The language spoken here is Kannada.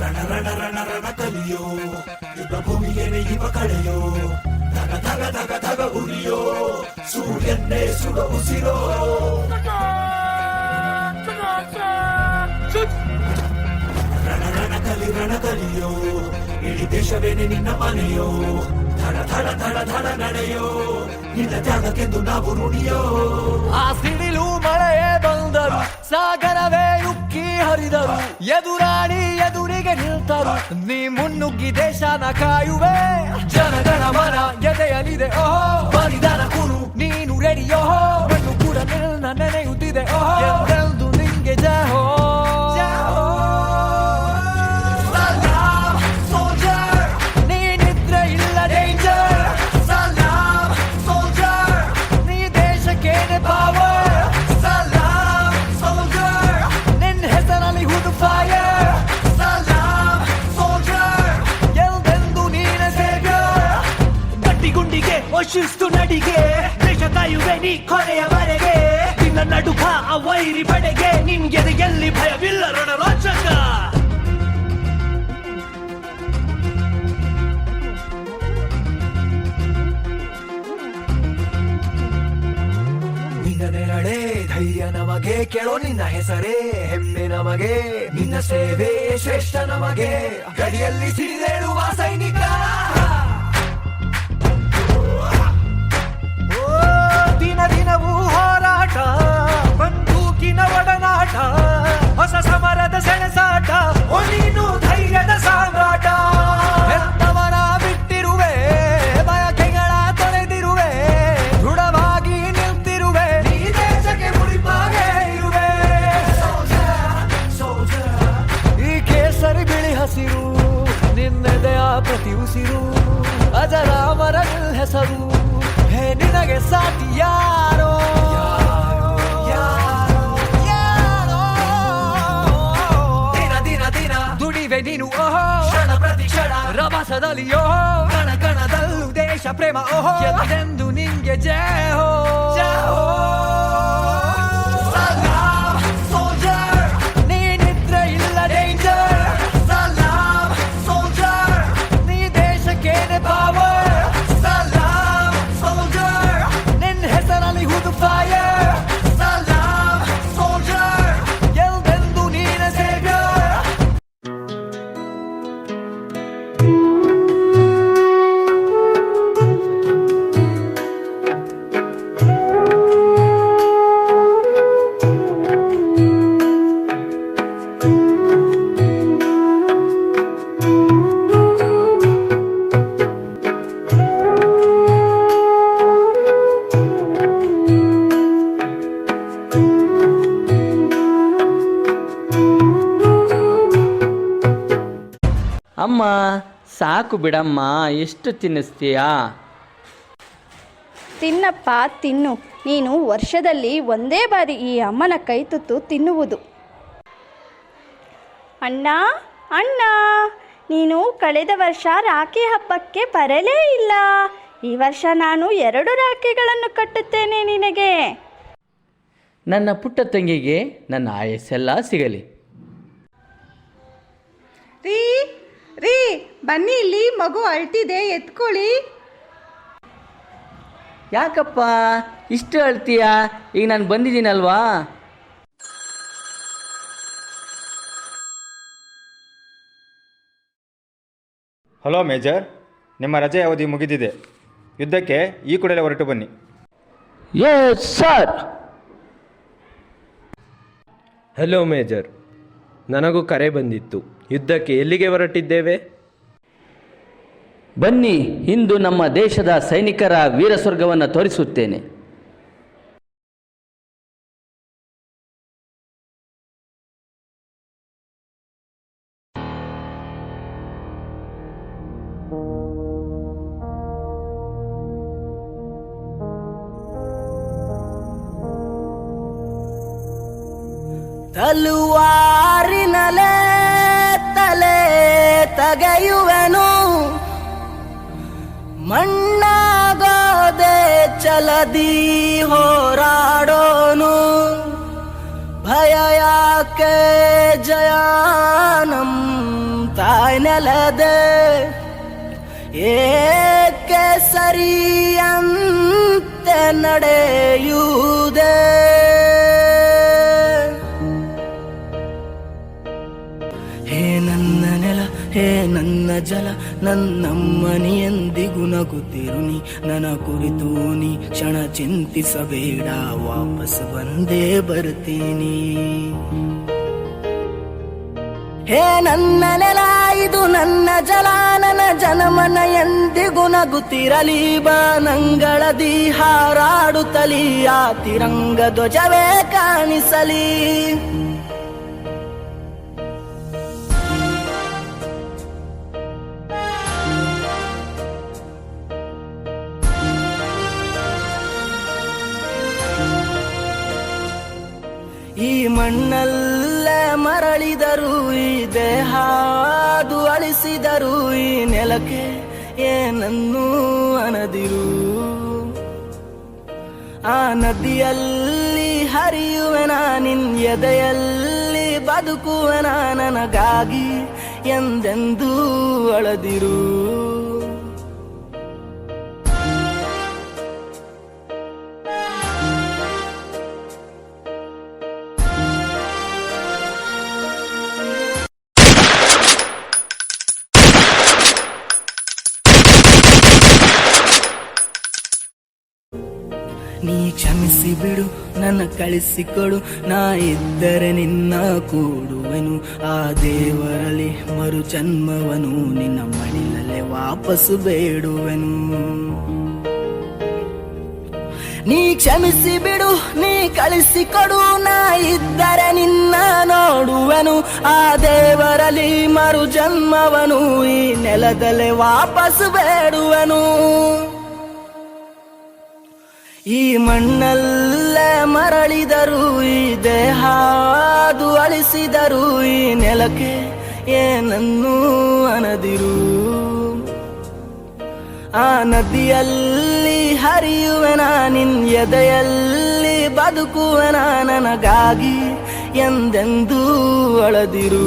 ರಣ ರಣ ರಣ ರಣ ಕಲಿಯೋ ಯುದ್ಧ ಭೂಮಿಯೇನೆ ಇವ ಕಳೆಯೋ ಧಗ ಧಗ ಧಗ ಧಗ ಉರಿಯೋ ಸೂರ್ಯನ್ನೇ ಸುಡ ಉಸಿರೋ ರಣ ಕಲಿಯೋ ಇಡೀ ದೇಶವೇನೆ ನಿನ್ನ ಮನೆಯೋ ಧಡ ಧಡ ಧಡ ಧಡ ನಡೆಯೋ ನಿನ್ನ ತ್ಯಾಗಕ್ಕೆಂದು ನಾವು ನುಡಿಯೋ. ಆ ಸಿಡಿಲು ಮಳೆಯೇ ಬಂದರು, ಸಾಗರವೇ ಉಕ್ಕಿ ಹರಿದರು, ಎದುರಾಳಿ ಎದುರಿಗೆ ನಿಲ್ತರು, ನೀ ಮುನ್ನುಗ್ಗಿ ದೇಶನ ಕಾಯುವೆ. ಜನಗಣ ಮನ ಎದೆಯಲಿದೆ ಓಹೋ, ಬಲಿದಾನ ಕುರು ನೀನು ರೆಡಿಯೋ, ಮಣ್ಣು ಕೂಡ ನಿನ್ನ ನೆನೆಯುತ್ತಿದೆ ಓಹೋ, ಎಂದೆಂದು ನಿಂಗೆ ಜಹೋ. ಶಿಸ್ತು ನಡಿಗೆ ದೇಶ ಕಾಯುವೆ ನೀ ಕೊನೆಯವರೆಗೆ, ನಿನ್ನ ನಡುಕ ಆ ವೈರಿ ಪಡೆಗೆ, ನಿನ್ಗೆ ಎಲ್ಲಿ ಭಯವಿಲ್ಲ ರಣರೋಚಕ. ನಿನ್ನ ನೆರಳೆ ಧೈರ್ಯ ನಮಗೆ, ಕೇಳೋ ನಿನ್ನ ಹೆಸರೇ ಹೆಮ್ಮೆ ನಮಗೆ, ನಿನ್ನ ಸೇವೆ ಶ್ರೇಷ್ಠ ನಮಗೆ, ಗಡಿಯಲ್ಲಿ ಸಿಡಿದೇಳುವ ಸೈನಿಕ. ದಿನವೂ ಹೋರಾಟ, ಬಂದೂಕಿನ ಒಡನಾಟ, ಹೊಸ ಸಮರದ ಸೆಣಸಾಟ, ನೀನು ಧೈರ್ಯದ ಸಾಮ್ರಾಟ. ಹೆತ್ತವರ ಬಿಟ್ಟಿರುವೆ, ಬಯಕೆಗಳ ತೊರೆದಿರುವೆ, ದೃಢವಾಗಿ ನಿಂತಿರುವೆ, ನೀ ದೇಶಕ್ಕೆ ಮುಡಿಪಾಗೆ ಇರುವೆ. ಈ ಕೇಸರಿ ಬಿಳಿ ಹಸಿರು ನಿನ್ನೆದೆಯ ಪ್ರತಿ ಉಸಿರು, ಅಜರಾಮರ ಹೆಸರು ಹೇ ನಿನಗೆ ಸಾಟಿ ಯಾರೋ. ದಿನ ದಿನ ದಿನ ದುಡಿವೆ ನೀನು ಓಹೋ, ಕ್ಷಣ ಪ್ರತಿ ಕ್ಷಣ ರಭಸದಲ್ಲಿ ಓಹೋ, ಕಣ ಕಣದಲ್ಲೂ ದೇಶ ಪ್ರೇಮ ಓಹೋ, ಎಂದೆಂದು ನಿಂಗೆ ಜಯ ಹೋ. ನೀ ನಿದ್ರೆ ಇಲ್ಲ ಡೇಂಜರ್, ನೀ ದೇಶಕ್ಕೇನೆ ಪವರ್. ಅಮ್ಮ ಸಾಕು ಬಿಡಮ್ಮ, ಎಷ್ಟು ತಿನ್ನಿಸ್ತೀಯಾ? ತಿನ್ನಪ್ಪ ತಿನ್ನು, ನೀನು ವರ್ಷದಲ್ಲಿ ಒಂದೇ ಬಾರಿ ಈ ಅಮ್ಮನ ಕೈ ತುತ್ತು ತಿನ್ನುವುದು. ಅಣ್ಣ ಅಣ್ಣ, ನೀನು ಕಳೆದ ವರ್ಷ ರಾಖಿ ಹಬ್ಬಕ್ಕೆ ಬರಲೇ ಇಲ್ಲ. ಈ ವರ್ಷ ನಾನು 2 ರಾಖಿಗಳನ್ನು ಕಟ್ಟುತ್ತೇನೆ ನಿನಗೆ. ನನ್ನ ಪುಟ್ಟ ತಂಗಿಗೆ ನನ್ನ ಆಯಸ್ಸೆಲ್ಲ ಸಿಗಲಿ. ರೀ ಬನ್ನಿ, ಇಲ್ಲಿ ಮಗು ಅಳ್ತಿದೆ, ಎತ್ಕೊಳ್ಳಿ. ಯಾಕಪ್ಪ ಇಷ್ಟು ಅಳ್ತೀಯಾ? ಈಗ ನಾನು ಬಂದಿದ್ದೀನಲ್ವಾ? ಹಲೋ ಮೇಜರ್, ನಿಮ್ಮ ರಜೆ ಅವಧಿ ಮುಗಿದಿದೆ. ಯುದ್ಧಕ್ಕೆ ಈ ಕೂಡಲೇ ಹೊರಟು ಬನ್ನಿ. Yes sir. ಹಲೋ ಮೇಜರ್, ನನಗೂ ಕರೆ ಬಂದಿತ್ತು. ಯುದ್ಧಕ್ಕೆ ಎಲ್ಲಿಗೆ ಹೊರಟಿದ್ದೇವೆ? ಬನ್ನಿ, ಇಂದು ನಮ್ಮ ದೇಶದ ಸೈನಿಕರ ವೀರ ಸ್ವರ್ಗವನ್ನು ತೋರಿಸುತ್ತೇನೆ. ತಲುವಾರಿನಲೇ ತಲೆ ತಗೆಯುವೆನು, ಮಣ್ಣಾಗೋದೆ ಚಲದಿ ಹೋರಾಡೋನು. ಯಾಕೆ ಜಯ ನಮ್ ತಾಯ್ನೆಲದೆ ಏಕೆ ಸರಿಯಂತೆ ನಡೆಯುವುದೇ ಹೇ ನನ್ನ ನೆಲ ಹೇ ನನ್ನ ಜಲ ನನ್ನಮ್ಮನಿ ಎಂದಿಗೂ ನಗುತ್ತಿರುನಿ ನನ್ನ ಕುರಿತು ನೀ ಕ್ಷಣ ಚಿಂತಿಸಬೇಡ ವಾಪಸ್ ಬಂದೇ ಬರ್ತೀನಿ ಹೇ ನನ್ನ ನೆಲ ಇದು ನನ್ನ ಜಲ ನನ್ನ ಜನಮನ ಎಂದಿಗೂ ನಗುತ್ತಿರಲಿ ಬಾನಂಗಳದಿ ಹಾರಾಡುತ್ತಲಿ ಆ ತಿರಂಗ ಧ್ವಜವೇ ಕಾಣಿಸಲಿ ಈ ಮಣ್ಣಲ್ಲೇ ಮರಳಿದರು ಈ ದೇಹಾದು ಅಳಿಸಿದರು ಈ ನೆಲಕ್ಕೆ ಏನನ್ನೂ ಅನದಿರು ಆ ನದಿಯಲ್ಲಿ ಹರಿಯುವೆನ ನಿನ್ ಎದೆಯಲ್ಲಿ ಬದುಕುವೆನ ನನಗಾಗಿ ಎಂದೆಂದೂ ಅಳದಿರು ನೀ ಕ್ಷಮಿಸಿ ಬಿಡು ನನ್ನ ಕಳಿಸಿಕೊಡು ನಾ ಇದ್ದರೆ ನಿನ್ನ ಕೂಡುವೆನು ಆ ದೇವರಲ್ಲಿ ಮರು ಜನ್ಮವನು ನಿನ್ನ ಮಡಿಲಲ್ಲೇ ವಾಪಸ್ಸು ಬೇಡುವೆನು ನೀ ಕ್ಷಮಿಸಿ ಬಿಡು ನೀ ಕಳಿಸಿಕೊಡು ನಾ ಇದ್ದರೆ ನಿನ್ನ ನೋಡುವೆನು ಆ ದೇವರಲ್ಲಿ ಮರು ಜನ್ಮವನು ಈ ನೆಲದಲ್ಲೇ ವಾಪಸ್ಸು ಬೇಡುವೆನು ಈ ಮಣ್ಣಲ್ಲೇ ಮರಳಿದರು ಈ ದೇಹಾದು ಅಳಿಸಿದರು ಈ ನೆಲಕ್ಕೆ ಏನನ್ನೂ ಅನದಿರು ಆ ನದಿಯಲ್ಲಿ ಹರಿಯುವೆನ ನಿನ್ ಎದೆಯಲ್ಲಿ ಬದುಕುವೆನ ನನಗಾಗಿ ಎಂದೆಂದೂ ಅಳದಿರು